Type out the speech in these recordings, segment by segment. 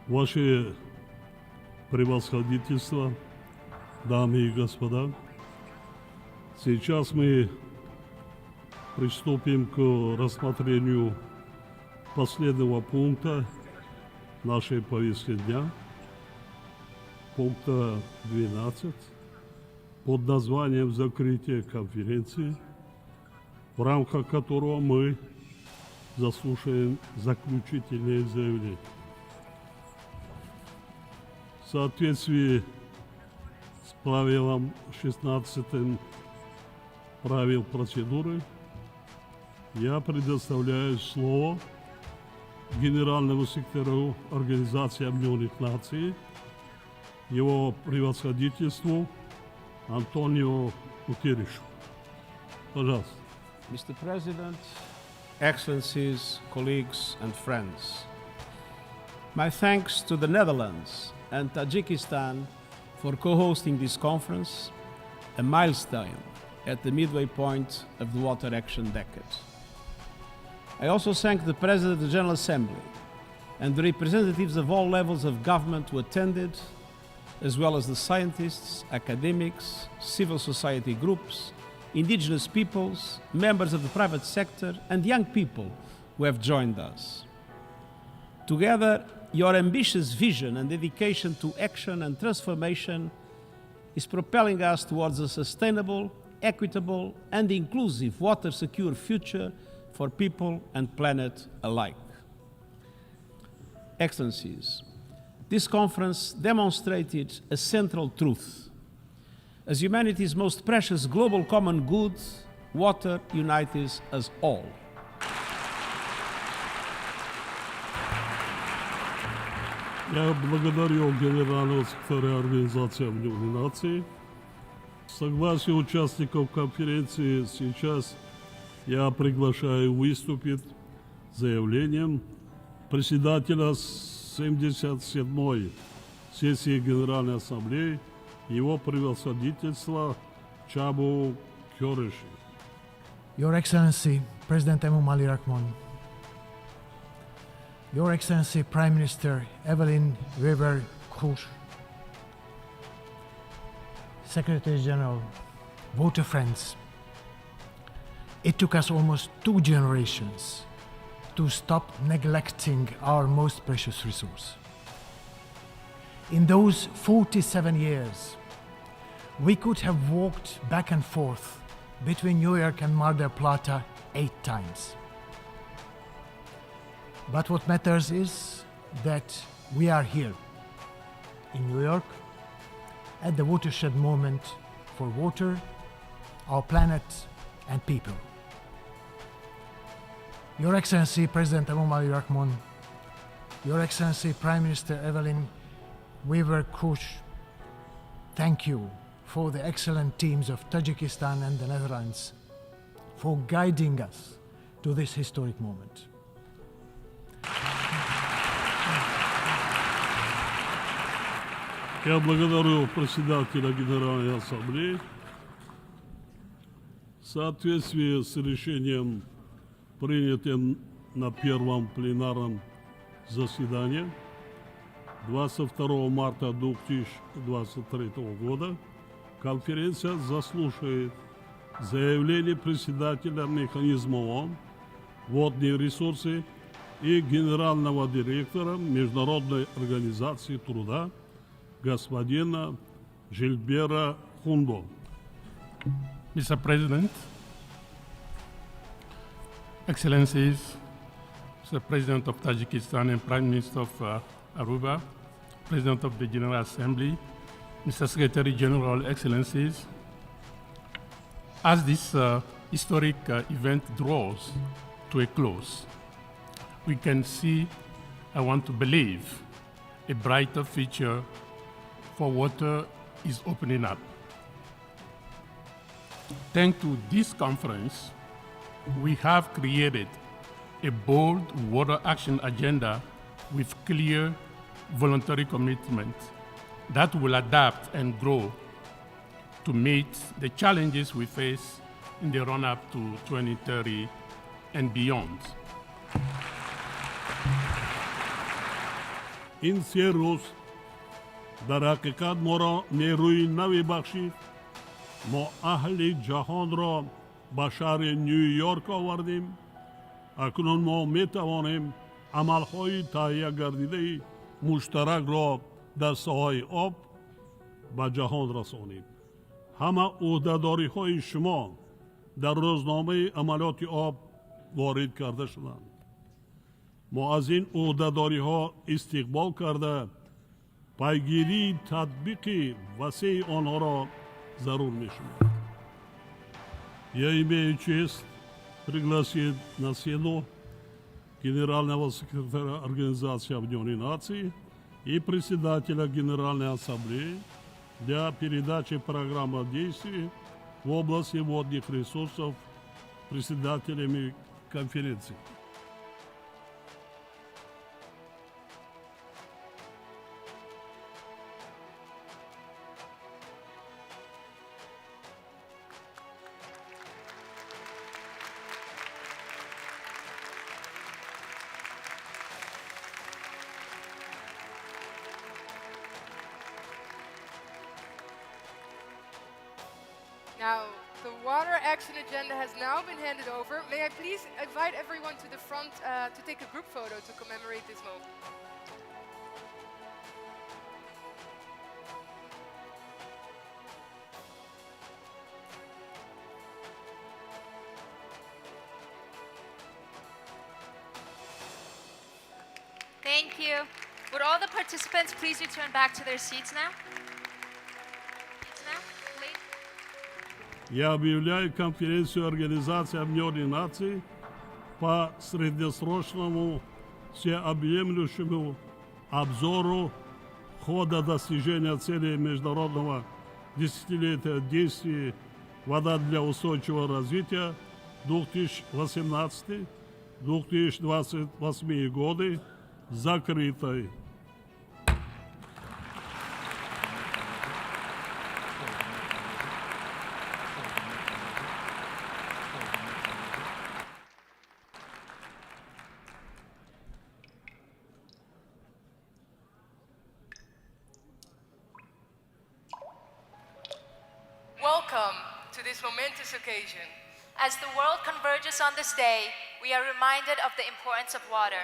Ваше превосходительство, дамы и господа, сейчас мы приступим к рассмотрению последнего пункта нашей повестки дня, пункта 12, под названием «Закрытие конференции», в рамках которого мы заслушаем заключительные заявления. В соответствии с правилом 16 правил процедуры я предоставляю слово генеральному секретарю Организации Объединенных Наций, его превосходительству Антонио Гутеррешу. Пожалуйста. Mr. President, Excellencies, colleagues and friends, my thanks to the Netherlands and Tajikistan for co-hosting this conference, a milestone at the midway point of the Water Action Decade. I also thank the President of the General Assembly and the representatives of all levels of government who attended, as well as the scientists, academics, civil society groups, indigenous peoples, members of the private sector, and young people who have joined us. Together, your ambitious vision and dedication to action and transformation is propelling us towards a sustainable, equitable, and inclusive water-secure future for people and planet alike. Excellencies, this conference demonstrated a central truth. As humanity's most precious global common good, water unites us all. Я благодарю генерального секретаря Организации Объединенных Наций. В согласии участников конференции сейчас я приглашаю выступить с заявлением председателя 77-й сессии Генеральной Ассамблеи, его превосходительства Чабу Кёреши. Your Excellency, President Emomali Rahmon, Your Excellency, Prime Minister Evelyn Weber-Kusch, Secretary General, Water Friends, it took us almost 2 generations to stop neglecting our most precious resource. In those 47 years, we could have walked back and forth between New York and Mar del Plata 8 times. But what matters is that we are here in New York at the watershed moment for water, our planet, and people. Your Excellency, President Emomali Rahmon, Your Excellency, Prime Minister Evelyn Weber-Kusch, thank you for the excellent teams of Tajikistan and the Netherlands for guiding us to this historic moment. Я благодарю председателя Генеральной Ассамблеи. В соответствии с решением, принятым на первом пленарном заседании 22 марта 2023 года, конференция заслушает заявление председателя механизма ООН «Водные ресурсы» и генерального директора Международной организации труда господина Жильбера Хундо. Mr. President, Excellencies, Mr. President of Tajikistan and Prime Minister of Aruba, President of the General Assembly, Mr. Secretary General, Excellencies, as this historic event draws to a close, we can see, I want to believe, a brighter future for water is opening up. Thanks to this conference, we have created a bold water action agenda with clear voluntary commitment that will adapt and grow to meet the challenges we face in the run-up to 2030 and beyond. ин се рӯз дар ҳақиқат моро нерӯи наве бахшид. мо аҳли ҷаҳонро ба шаҳри Нью-Йорк овардем. акнун мо метавонем амалҳои таҳия гардидаи муштаракро дар соҳаи об ба ҷаҳон расонем. ҳама ӯҳдадориҳои шумо дар рӯзномаи амалиёти об ворид карда шуданд. мо аз ин ӯҳдадориҳо истиқбол карда пайгирии татбиқи васеъи онҳоро зарур мешуморем. Я имею честь пригласить на сцену генерального секретаря Организации Объединенных Наций и председателя Генеральной Ассамблеи для передачи программы действий в области водных ресурсов председателями конференции. Now, the water action agenda has now been handed over. May I please invite everyone to the front to take a group photo to commemorate this moment. Thank you. Would all the participants please return back to their seats now? Я объявляю конференцию Организации Объединенных Наций по среднесрочному всеобъемлющему обзору хода достижения целей международного десятилетия действий «Вода для устойчивого развития» 2018-2028 годы закрытой. Welcome to this momentous occasion. As the world converges on this day, we are reminded of the importance of water.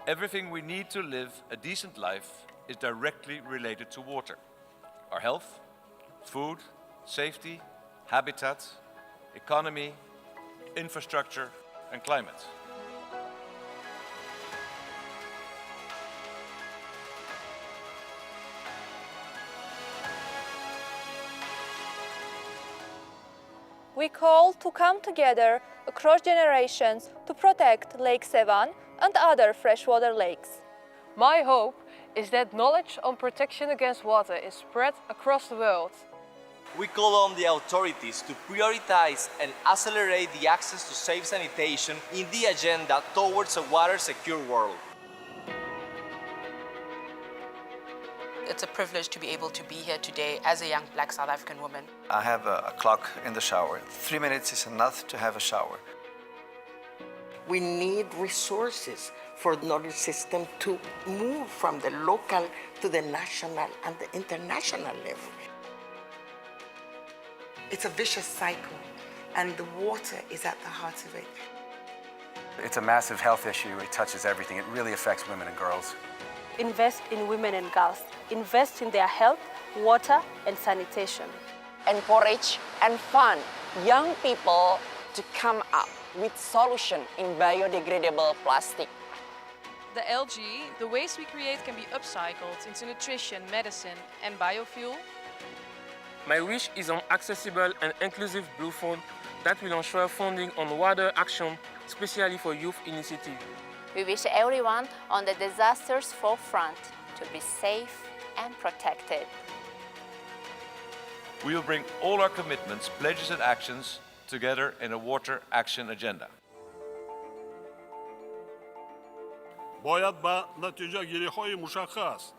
Everything we need to live a decent life is directly related to water. Our health, food, safety, habitat, economy, infrastructure, and climate. We call to come together across generations to protect Lake Sevan and other freshwater lakes. My hope is that knowledge on protection against water is spread across the world. We call on the authorities to prioritize and accelerate the access to safe sanitation in the agenda towards a water-secure world. It's a privilege to be able to be here today as a young Black South African woman. I have a clock in the shower. 3 minutes is enough to have a shower. We need resources for the knowledge system to move from the local to the national and the international level. It's a vicious cycle, and the water is at the heart of it. It's a massive health issue. It touches everything. It really affects women and girls. Invest in women and girls. Invest in their health, water, and sanitation. Encourage and fund young people to come up with solution in biodegradable plastic. The algae, the waste we create can be upcycled into nutrition, medicine, and biofuel. My wish is on accessible and inclusive Blue Fund that will ensure funding on water action, especially for youth initiative. We wish everyone on the disasters forefront to be safe and protected. We will bring all our commitments, pledges and actions together in a water action agenda. باید با نتیجه گیری‌های مشخص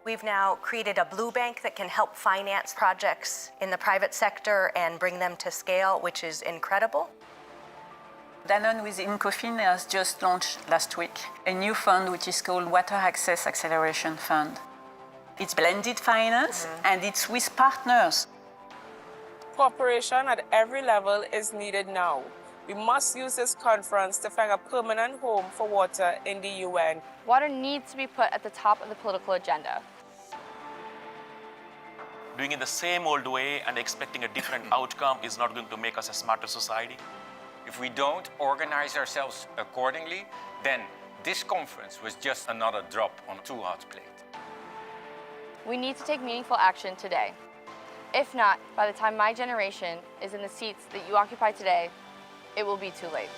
We've now created a blue bank that can help finance projects in the private sector and bring them to scale, which is incredible. Danone with Incofin has just launched last week a new fund which is called Water Access Acceleration Fund. It's blended finance and it's with partners. Cooperation at every level is needed now. We must use this conference to find a permanent home for water in the UN. Water needs to be put at the top of the political agenda. Doing it the same old way and expecting a different outcome is not going to make us a smarter society. If we don't organize ourselves accordingly, then this conference was just another drop on a too hot plate. We need to take meaningful action today. If not, by the time my generation is in the seats that you occupy today, it will be too late.